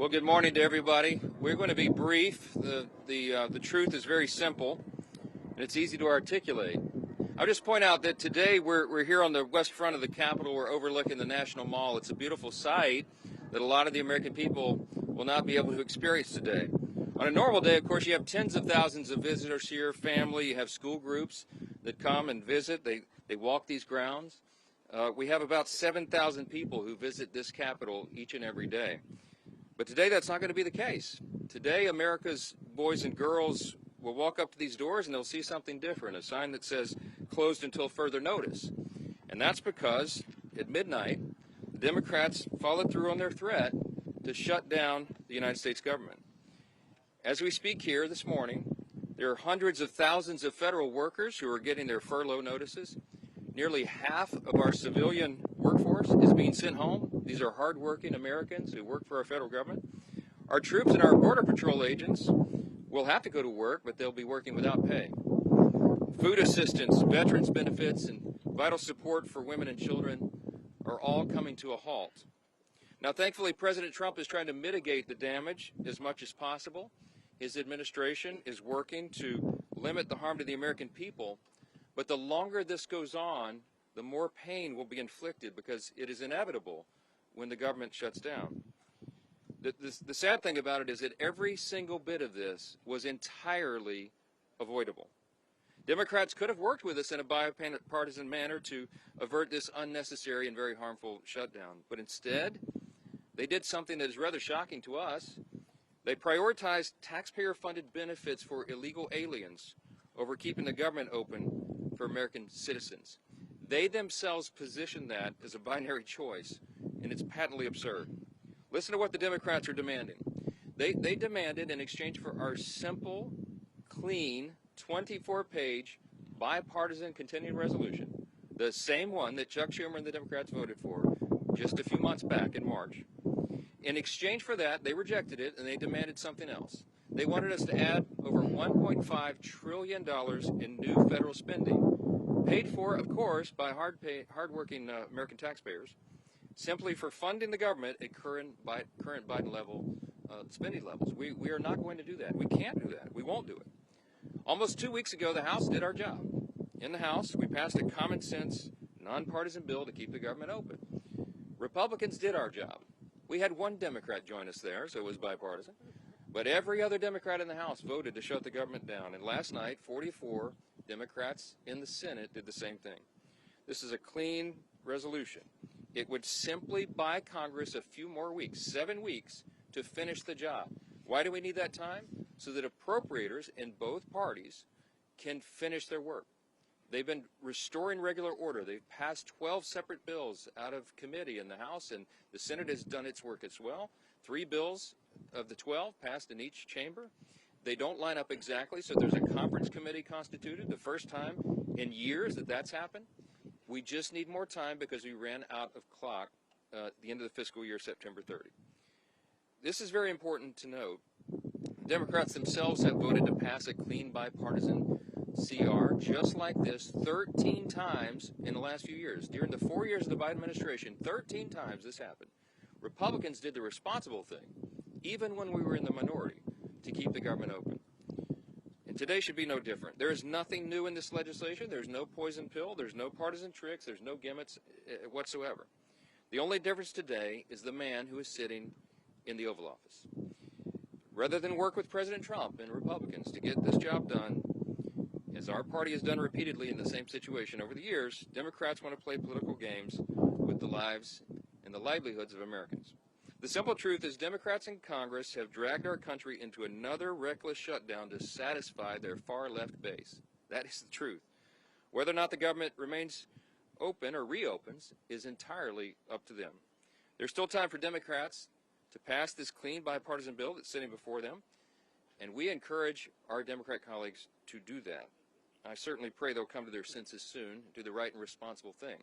Well, good morning to everybody. We're going to be brief. The truth is very simple, and it's easy to articulate. I'll just point out that today we're here on the west front of the Capitol. We're overlooking the National Mall. It's a beautiful sight that a lot of the American people will not be able to experience today. On a normal day, of course, you have tens of thousands of visitors here, family. You have school groups that come and visit. They walk these grounds. We have about 7,000 people who visit this Capitol each and every day. But today that's not going to be the case. Today America's boys and girls will walk up to these doors and they'll see something different, a sign that says closed until further notice. And that's because at midnight, the Democrats followed through on their threat to shut down the United States government. As we speak here this morning, there are hundreds of thousands of federal workers who are getting their furlough notices. Nearly half of our civilian workforce is being sent home. These are hardworking Americans who work for our federal government. Our troops and our Border Patrol agents will have to go to work, but they'll be working without pay. Food assistance, veterans benefits, and vital support for women and children are all coming to a halt. Now, thankfully, President Trump is trying to mitigate the damage as much as possible. His administration is working to limit the harm to the American people. But the longer this goes on, the more pain will be inflicted because it is inevitable when the government shuts down. The sad thing about it is that every single bit of this was entirely avoidable. Democrats could have worked with us in a bipartisan manner to avert this unnecessary and very harmful shutdown. But instead, they did something that is rather shocking to us. They prioritized taxpayer-funded benefits for illegal aliens over keeping the government open for American citizens. They themselves position that as a binary choice, and it's patently absurd. Listen to what the Democrats are demanding. They demanded, in exchange for our simple, clean, 24-page, bipartisan continuing resolution, the same one that Chuck Schumer and the Democrats voted for just a few months back in March. In exchange for that, they rejected it, and they demanded something else. They wanted us to add over $1.5 trillion in new federal spending, paid for, of course, by hardworking American taxpayers, simply for funding the government at current Biden level spending levels. We are not going to do that. We can't do that. We won't do it. Almost 2 weeks ago, the House did our job. In the House, we passed a common sense, nonpartisan bill to keep the government open. Republicans did our job. We had one Democrat join us there, so it was bipartisan. But every other Democrat in the House voted to shut the government down. And last night, 44 Democrats in the Senate did the same thing. This is a clean resolution. It would simply buy Congress a few more weeks, 7 weeks, to finish the job. Why do we need that time? So that appropriators in both parties can finish their work. They've been restoring regular order. They've passed 12 separate bills out of committee in the House, and the Senate has done its work as well. 3 bills of the 12 passed in each chamber. They don't line up exactly, so there's a conference committee constituted, the first time in years that that's happened. We just need more time because we ran out of clock at the end of the fiscal year, September 30. This is very important to note. Democrats themselves have voted to pass a clean bipartisan CR just like this 13 times in the last few years. During the 4 years of the Biden administration, 13 times this happened. Republicans did the responsible thing, even when we were in the minority, to keep the government open. And today should be no different. There is nothing new in this legislation. There's no poison pill. There's no partisan tricks. There's no gimmicks whatsoever. The only difference today is the man who is sitting in the Oval Office. Rather than work with President Trump and Republicans to get this job done, as our party has done repeatedly in the same situation over the years, Democrats want to play political games with the lives and the livelihoods of Americans. The simple truth is Democrats in Congress have dragged our country into another reckless shutdown to satisfy their far-left base. That is the truth. Whether or not the government remains open or reopens is entirely up to them. There's still time for Democrats to pass this clean bipartisan bill that's sitting before them, and we encourage our Democrat colleagues to do that. I certainly pray they'll come to their senses soon and do the right and responsible thing.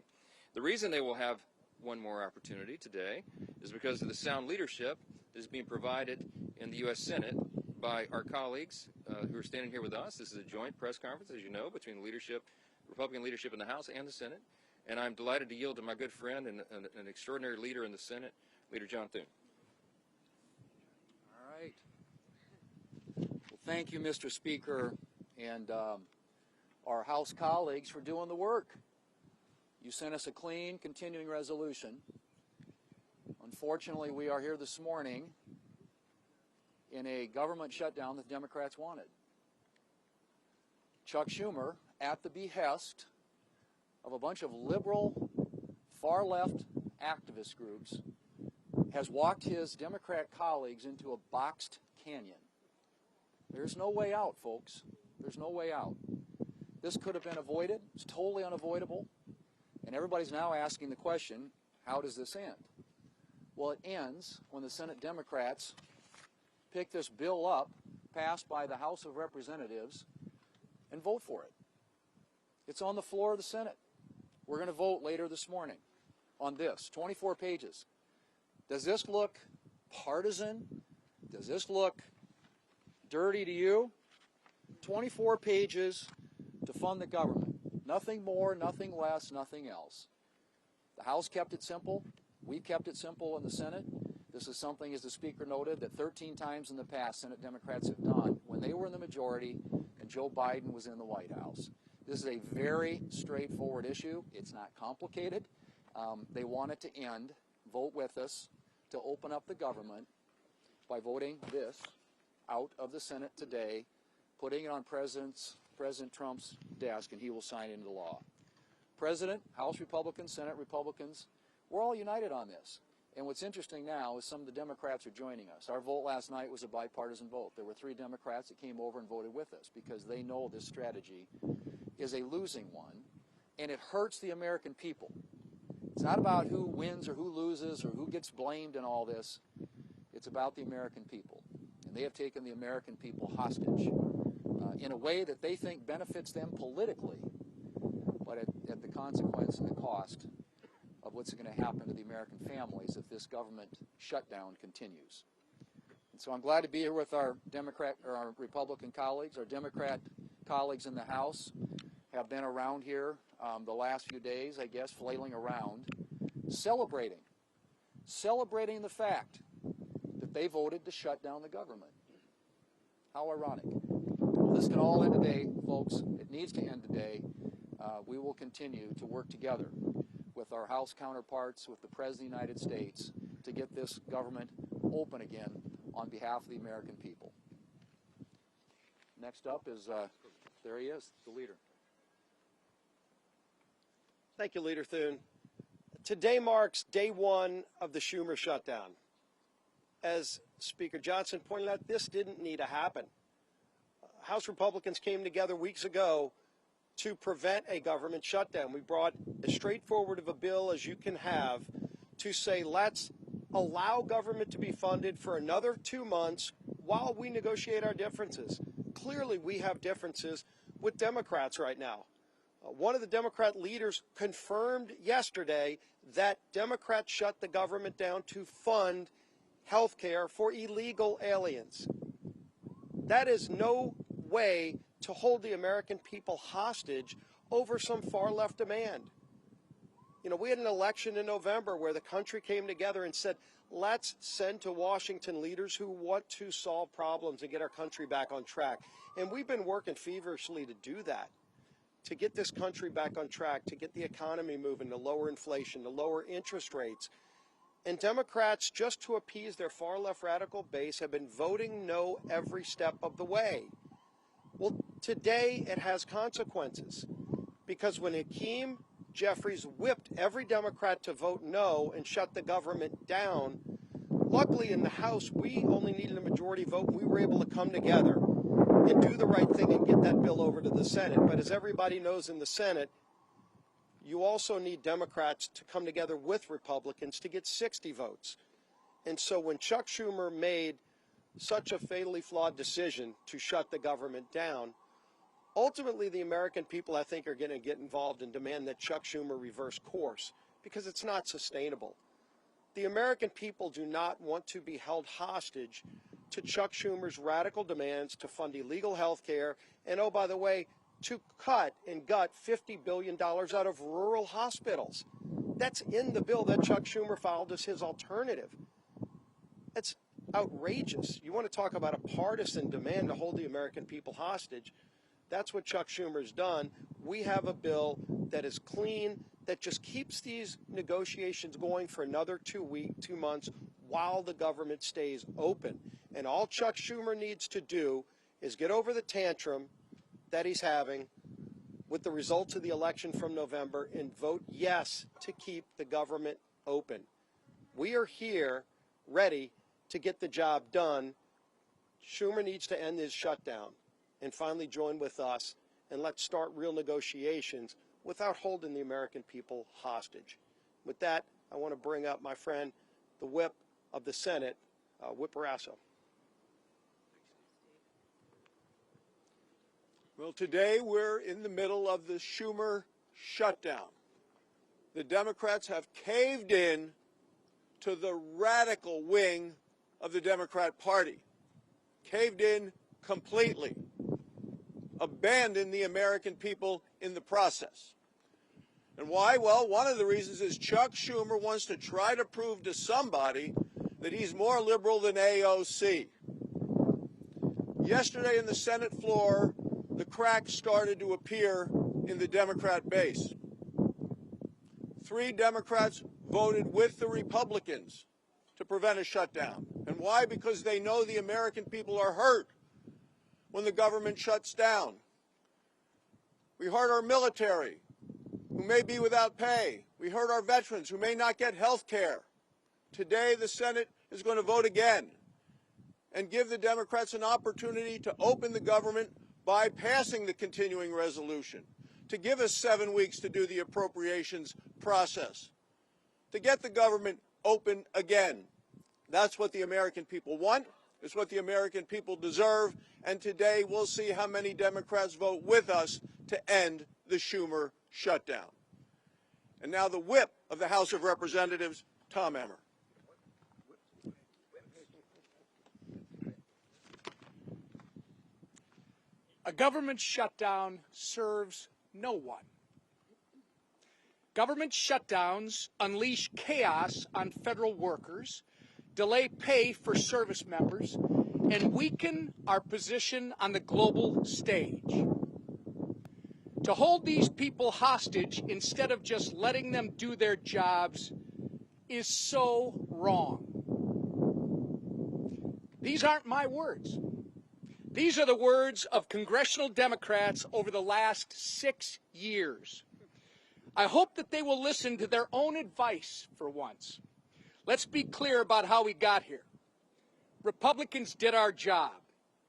The reason they will have one more opportunity today is because of the sound leadership that is being provided in the U.S. Senate by our colleagues who are standing here with us. This is a joint press conference, as you know, between the leadership, Republican leadership in the House and the Senate. And I'm delighted to yield to my good friend and an extraordinary leader in the Senate, Leader John Thune. Great. Well, thank you, Mr. Speaker, and our House colleagues for doing the work. You sent us a clean, continuing resolution. Unfortunately, we are here this morning in a government shutdown that the Democrats wanted. Chuck Schumer, at the behest of a bunch of liberal, far-left activist groups, has walked his Democrat colleagues into a boxed canyon. There's no way out, folks. There's no way out. This could have been avoided. It's totally unavoidable. And everybody's now asking the question, how does this end? Well, it ends when the Senate Democrats pick this bill up, passed by the House of Representatives, and vote for it. It's on the floor of the Senate. We're going to vote later this morning on this, 24 pages. Does this look partisan? Does this look dirty to you? 24 pages to fund the government. Nothing more, nothing less, nothing else. The House kept it simple. We kept it simple in the Senate. This is something, as the Speaker noted, that 13 times in the past Senate Democrats have done when they were in the majority and Joe Biden was in the White House. This is a very straightforward issue. It's not complicated. They want it to end. Vote with us to open up the government by voting this out of the Senate today, putting it on President Trump's desk, and he will sign it into law. President, House Republicans, Senate Republicans, we're all united on this. And what's interesting now is some of the Democrats are joining us. Our vote last night was a bipartisan vote. There were 3 Democrats that came over and voted with us because they know this strategy is a losing one, and it hurts the American people. It's not about who wins or who loses or who gets blamed in all this. It's about the American people. And they have taken the American people hostage in a way that they think benefits them politically, but at the consequence and the cost of what's going to happen to the American families if this government shutdown continues. And so I'm glad to be here with our Republican colleagues. Our Democrat colleagues in the House have been around here the last few days, I guess, flailing around, celebrating the fact that they voted to shut down the government. How ironic. Well, this can all end today, folks. It needs to end today. We will continue to work together with our House counterparts, with the President of the United States, to get this government open again on behalf of the American people. Next up is, there he is, the leader. Thank you, Leader Thune. Today marks day 1 of the Schumer shutdown. As Speaker Johnson pointed out, this didn't need to happen. House Republicans came together weeks ago to prevent a government shutdown. We brought as straightforward of a bill as you can have to say, let's allow government to be funded for another 2 months while we negotiate our differences. Clearly, we have differences with Democrats right now. One of the Democrat leaders confirmed yesterday that Democrats shut the government down to fund health care for illegal aliens. That is no way to hold the American people hostage over some far-left demand. You know, we had an election in November where the country came together and said, let's send to Washington leaders who want to solve problems and get our country back on track. And we've been working feverishly to do that, to get this country back on track, to get the economy moving, to lower inflation, to lower interest rates. And Democrats, just to appease their far-left radical base, have been voting no every step of the way. Well, today it has consequences, because when Hakeem Jeffries whipped every Democrat to vote no and shut the government down, luckily in the House we only needed a majority vote. We were able to come together and do the right thing and get that bill over to the Senate. But as everybody knows in the Senate, you also need Democrats to come together with Republicans to get 60 votes. And so when Chuck Schumer made such a fatally flawed decision to shut the government down, ultimately the American people, I think, are going to get involved and demand that Chuck Schumer reverse course, because it's not sustainable. The American people do not want to be held hostage to Chuck Schumer's radical demands to fund illegal health care and, oh, by the way, to cut and gut $50 billion out of rural hospitals. That's in the bill that Chuck Schumer filed as his alternative. It's outrageous. You want to talk about a partisan demand to hold the American people hostage? That's what Chuck Schumer's done. We have a bill that is clean, that just keeps these negotiations going for another 2 months while the government stays open. And all Chuck Schumer needs to do is get over the tantrum that he's having with the results of the election from November and vote yes to keep the government open. We are here ready to get the job done. Schumer needs to end his shutdown and finally join with us, and let's start real negotiations without holding the American people hostage. With that, I want to bring up my friend, the whip of the Senate, Whip Barrasso. Well, today we're in the middle of the Schumer shutdown. The Democrats have caved in to the radical wing of the Democrat Party, caved in completely, abandoned the American people in the process. And why? Well, one of the reasons is Chuck Schumer wants to try to prove to somebody that he's more liberal than AOC. Yesterday in the Senate floor, the cracks started to appear in the Democrat base. 3 Democrats voted with the Republicans to prevent a shutdown. And why? Because they know the American people are hurt when the government shuts down. We hurt our military, who may be without pay. We hurt our veterans, who may not get health care. Today, the Senate is going to vote again and give the Democrats an opportunity to open the government by passing the continuing resolution, to give us 7 weeks to do the appropriations process, to get the government open again. That's what the American people want. It's what the American people deserve. And today we'll see how many Democrats vote with us to end the Schumer shutdown. And now the whip of the House of Representatives, Tom Emmer. A government shutdown serves no one. Government shutdowns unleash chaos on federal workers, delay pay for service members, and weaken our position on the global stage. To hold these people hostage instead of just letting them do their jobs is so wrong. These aren't my words. These are the words of congressional Democrats over the last 6 years. I hope that they will listen to their own advice for once. Let's be clear about how we got here. Republicans did our job.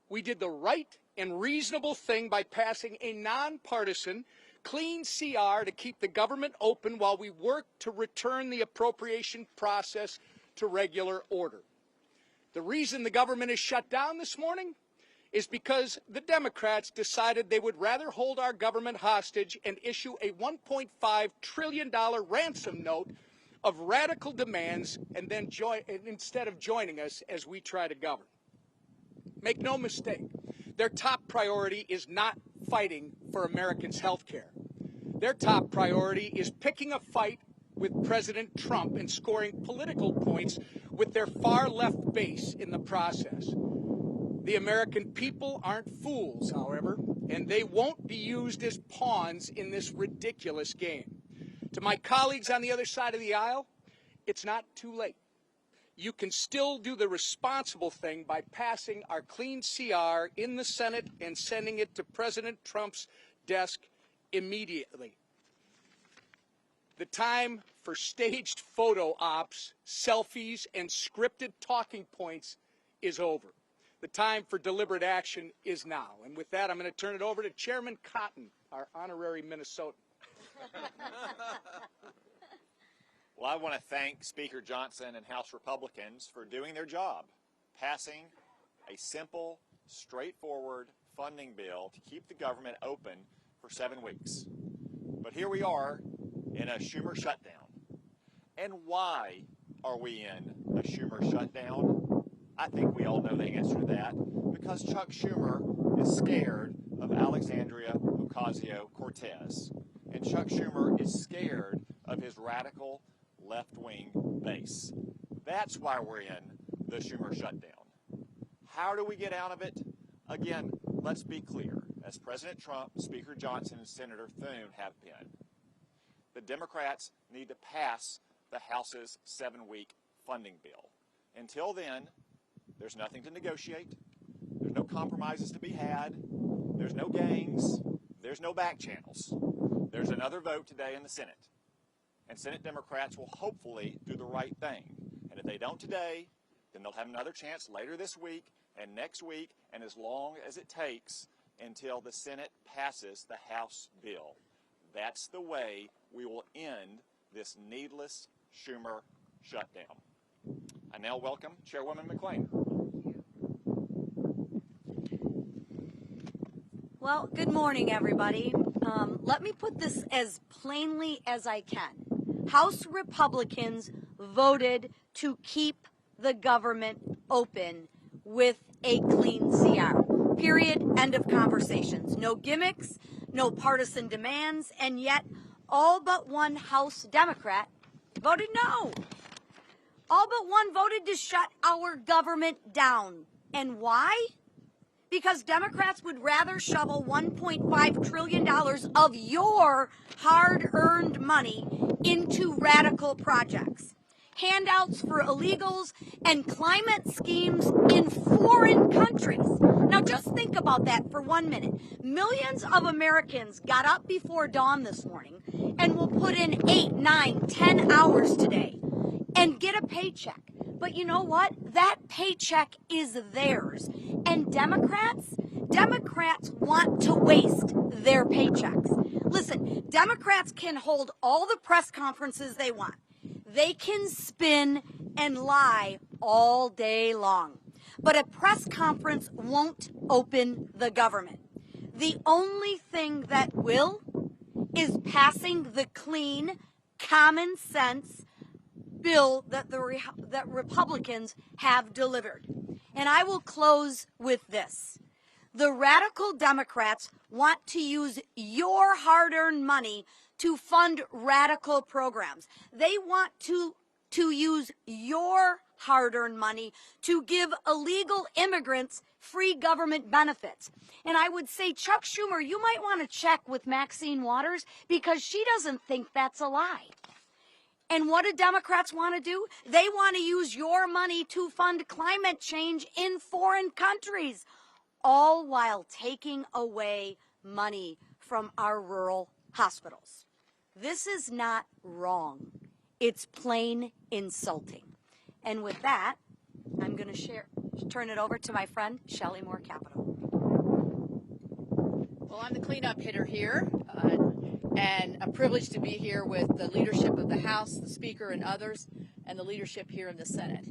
We did the right and reasonable thing by passing a nonpartisan, clean CR to keep the government open while we work to return the appropriation process to regular order. The reason the government is shut down this morning is because the Democrats decided they would rather hold our government hostage and issue a $1.5 trillion ransom note of radical demands and then instead of joining us as we try to govern. Make no mistake, their top priority is not fighting for Americans' health care. Their top priority is picking a fight with President Trump and scoring political points with their far-left base in the process. The American people aren't fools, however, and they won't be used as pawns in this ridiculous game. To my colleagues on the other side of the aisle, it's not too late. You can still do the responsible thing by passing our clean CR in the Senate and sending it to President Trump's desk immediately. The time for staged photo ops, selfies, and scripted talking points is over. The time for deliberate action is now. And with that, I'm going to turn it over to Chairman Cotton, our honorary Minnesotan. Well, I want to thank Speaker Johnson and House Republicans for doing their job, passing a simple, straightforward funding bill to keep the government open for 7 weeks. But here we are in a Schumer shutdown. And why are we in a Schumer shutdown? I think we all know the answer to that. Because Chuck Schumer is scared of Alexandria Ocasio-Cortez. And Chuck Schumer is scared of his radical left-wing base. That's why we're in the Schumer shutdown. How do we get out of it? Again, let's be clear. As President Trump, Speaker Johnson, and Senator Thune have been, the Democrats need to pass the House's 7-week funding bill. Until then, there's nothing to negotiate. There's no compromises to be had. There's no games. There's no back channels. There's another vote today in the Senate. And Senate Democrats will hopefully do the right thing. And if they don't today, then they'll have another chance later this week and next week, and as long as it takes until the Senate passes the House bill. That's the way we will end this needless Schumer shutdown. I now welcome Chairwoman McClain. Well, good morning, everybody. Let me put this as plainly as I can. House Republicans voted to keep the government open with a clean CR. Period. End of conversations. No gimmicks, no partisan demands, and yet all but one House Democrat voted no. All but one voted to shut our government down. And why? Because Democrats would rather shovel $1.5 trillion of your hard-earned money into radical projects. Handouts for illegals and climate schemes in foreign countries. Now just think about that for 1 minute. Millions of Americans got up before dawn this morning and will put in 8, 9, 10 hours today and get a paycheck. But you know what? That paycheck is theirs. And Democrats want to waste their paychecks. Listen, Democrats can hold all the press conferences they want. They can spin and lie all day long. But a press conference won't open the government. The only thing that will is passing the clean, common sense bill that that Republicans have delivered. And I will close with this. The radical Democrats want to use your hard-earned money to fund radical programs. They want to use your hard-earned money to give illegal immigrants free government benefits. And I would say, Chuck Schumer, you might want to check with Maxine Waters because she doesn't think that's a lie. And what do Democrats want to do? They want to use your money to fund climate change in foreign countries, all while taking away money from our rural hospitals. This is not wrong. It's plain insulting. And with that, I'm going to turn it over to my friend, Shelley Moore Capital. Well, I'm the cleanup hitter here, and a privilege to be here with the leadership of the House, the Speaker, and others, and the leadership here in the Senate.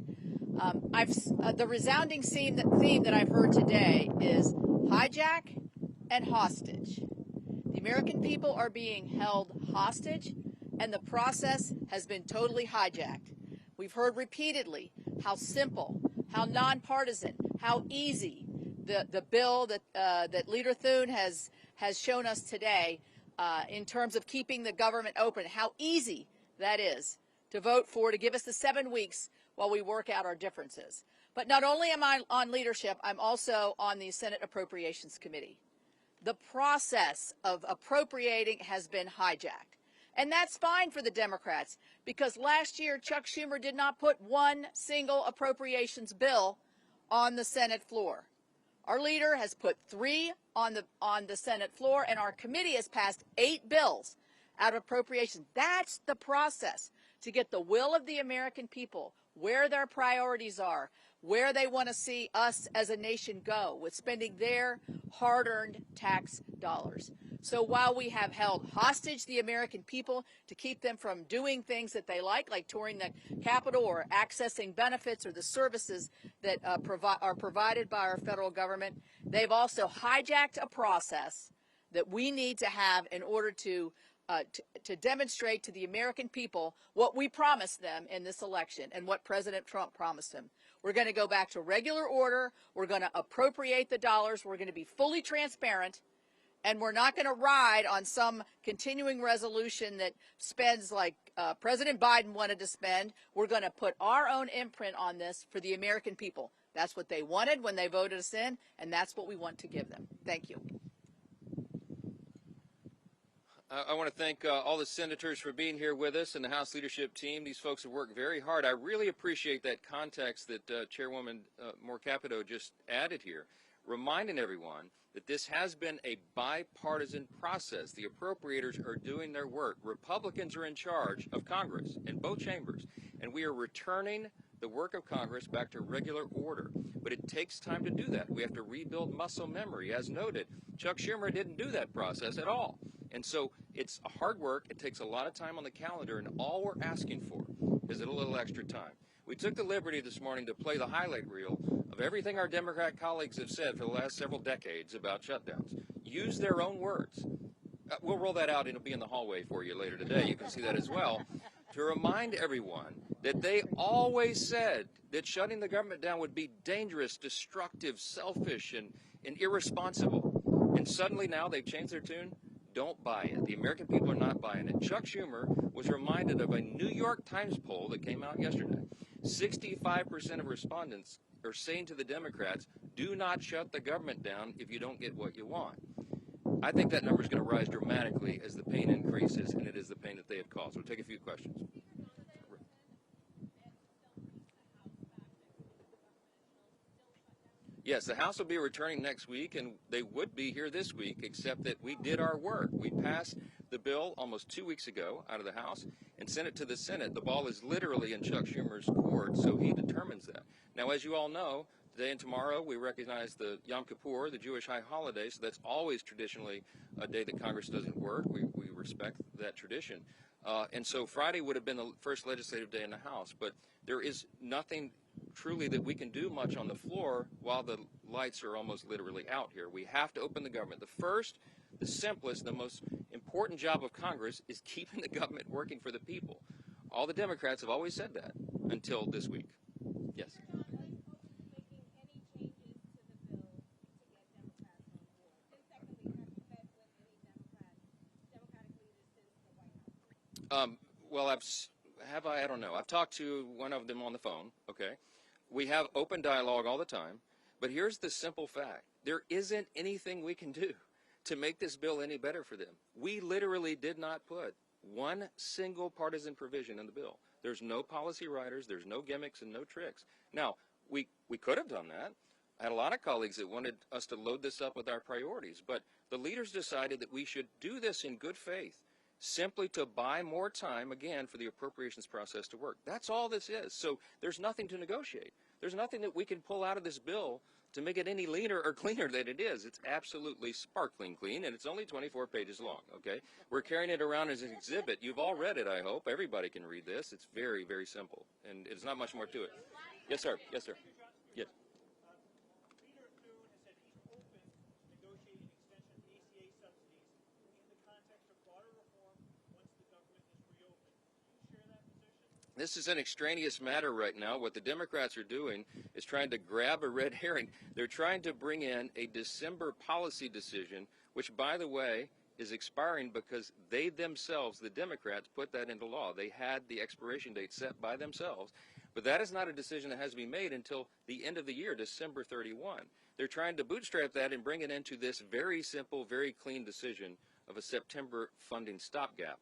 The resounding theme that I've heard today is hijack and hostage. The American people are being held hostage, and the process has been totally hijacked. We've heard repeatedly how simple, how nonpartisan, how easy the bill that Leader Thune has shown us today in terms of keeping the government open, how easy that is to vote for, to give us the 7 weeks while we work out our differences. But not only am I on leadership, I'm also on the Senate Appropriations Committee. The process of appropriating has been hijacked. And that's fine for the Democrats, because last year Chuck Schumer did not put one single appropriations bill on the Senate floor. Our leader has put 3 on the Senate floor, and our committee has passed 8 bills out of appropriations. That's the process to get the will of the American people, where their priorities are, where they want to see us as a nation go with spending their hard-earned tax dollars. So while we have held hostage the American people to keep them from doing things that they like touring the Capitol or accessing benefits or the services that are provided by our federal government, they've also hijacked a process that we need to have in order to demonstrate to the American people what we promised them in this election and what President Trump promised them. We're going to go back to regular order. We're going to appropriate the dollars. We're going to be fully transparent. And we're not going to ride on some continuing resolution that spends like President Biden wanted to spend. We're going to put our own imprint on this for the American people. That's what they wanted when they voted us in, and that's what we want to give them. Thank you. I want to thank all the senators for being here with us and the House leadership team. These folks have worked very hard. I really appreciate that context that Chairwoman Moore Capito just added here, reminding everyone that this has been a bipartisan process. The appropriators are doing their work. Republicans are in charge of Congress in both chambers, and we are returning the work of Congress back to regular order. But it takes time to do that. We have to rebuild muscle memory. As noted, Chuck Schumer didn't do that process at all. And so it's hard work. It takes a lot of time on the calendar, and all we're asking for is a little extra time. We took the liberty this morning to play the highlight reel of everything our Democrat colleagues have said for the last several decades about shutdowns. Use their own words. We'll roll that out. It'll be in the hallway for you later today. You can see that as well. To remind everyone that they always said that shutting the government down would be dangerous, destructive, selfish, and irresponsible. And suddenly now they've changed their tune. Don't buy it. The American people are not buying it. Chuck Schumer was reminded of a New York Times poll that came out yesterday. 65% of respondents are saying to the Democrats, do not shut the government down if you don't get what you want. I think that number is going to rise dramatically as the pain increases, and it is the pain that they have caused. We'll take a few questions. Yes, the House will be returning next week, and they would be here this week, except that we did our work. We passed the bill almost 2 weeks ago out of the House and sent it to the Senate. The ball is literally in Chuck Schumer's court, so he determines that. Now, as you all know, today and tomorrow we recognize the Yom Kippur, the Jewish high holiday, so that's always traditionally a day that Congress doesn't work. We respect that tradition. And so Friday would have been the first legislative day in the House, but there is nothing truly that we can do much on the floor while the lights are almost literally out here. We have to open the government. The first, the simplest, the most important job of Congress is keeping the government working for the people. All the Democrats have always said that until this week. Yes. Well, I don't know. I've talked to one of them on the phone, okay? We have open dialogue all the time, but here's the simple fact. There isn't anything we can do to make this bill any better for them. We literally did not put one single partisan provision in the bill. There's no policy writers, there's no gimmicks and no tricks. Now, we could have done that. I had a lot of colleagues that wanted us to load this up with our priorities, but the leaders decided that we should do this in good faith, simply to buy more time, again, for the appropriations process to work. That's all this is. So there's nothing to negotiate. There's nothing that we can pull out of this bill to make it any leaner or cleaner than it is. It's absolutely sparkling clean, and it's only 24 pages long, okay? We're carrying it around as an exhibit. You've all read it, I hope. Everybody can read this. It's very, very simple, and it's not much more to it. Yes, sir. Yes, sir. Yes. This is an extraneous matter right now. What the Democrats are doing is trying to grab a red herring. They're trying to bring in a December policy decision, which, by the way, is expiring because they themselves, the Democrats, put that into law. They had the expiration date set by themselves. But that is not a decision that has to be made until the end of the year, December 31. They're trying to bootstrap that and bring it into this very simple, very clean decision of a September funding stopgap.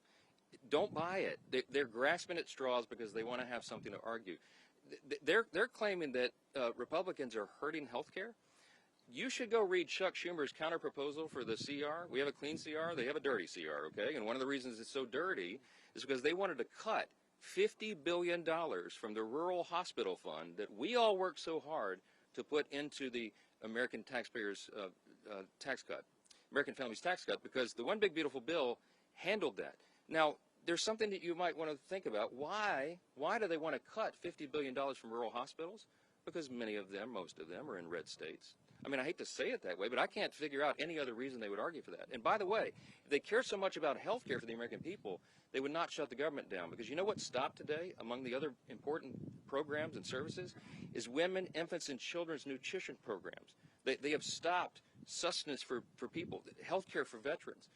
Don't buy it. They're grasping at straws because they want to have something to argue. They're claiming that Republicans are hurting health care. You should go read Chuck Schumer's counterproposal for the CR. We have a clean CR. They have a dirty CR, okay? And one of the reasons it's so dirty is because they wanted to cut $50 billion from the Rural Hospital Fund that we all worked so hard to put into the American taxpayers' tax cut, American families' tax cut, because the One Big Beautiful Bill handled that. Now, there's something that you might want to think about. Why do they want to cut $50 billion from rural hospitals? Because many of them, most of them, are in red states. I mean, I hate to say it that way, but I can't figure out any other reason they would argue for that. And by the way, if they care so much about health care for the American people, they would not shut the government down. Because you know what stopped today, among the other important programs and services, is women, infants, and children's nutrition programs. They have stopped sustenance for people, health care for veterans,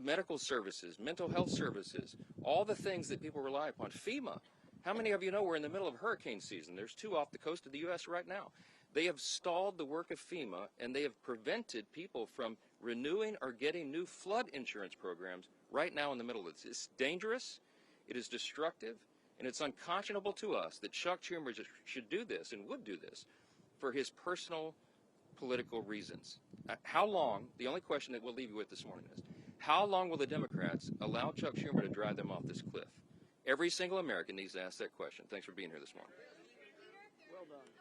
medical services, mental health services, all the things that people rely upon. FEMA. How many of you know we're in the middle of hurricane season? There's 2 off the coast of the U.S. right now. They have stalled the work of FEMA, and they have prevented people from renewing or getting new flood insurance programs right now in the middle of this. It's dangerous, it is destructive, and it's unconscionable to us that Chuck Schumer should do this and would do this for his personal political reasons. How long, the only question that we'll leave you with this morning is, how long will the Democrats allow Chuck Schumer to drive them off this cliff? Every single American needs to ask that question. Thanks for being here this morning. Well done.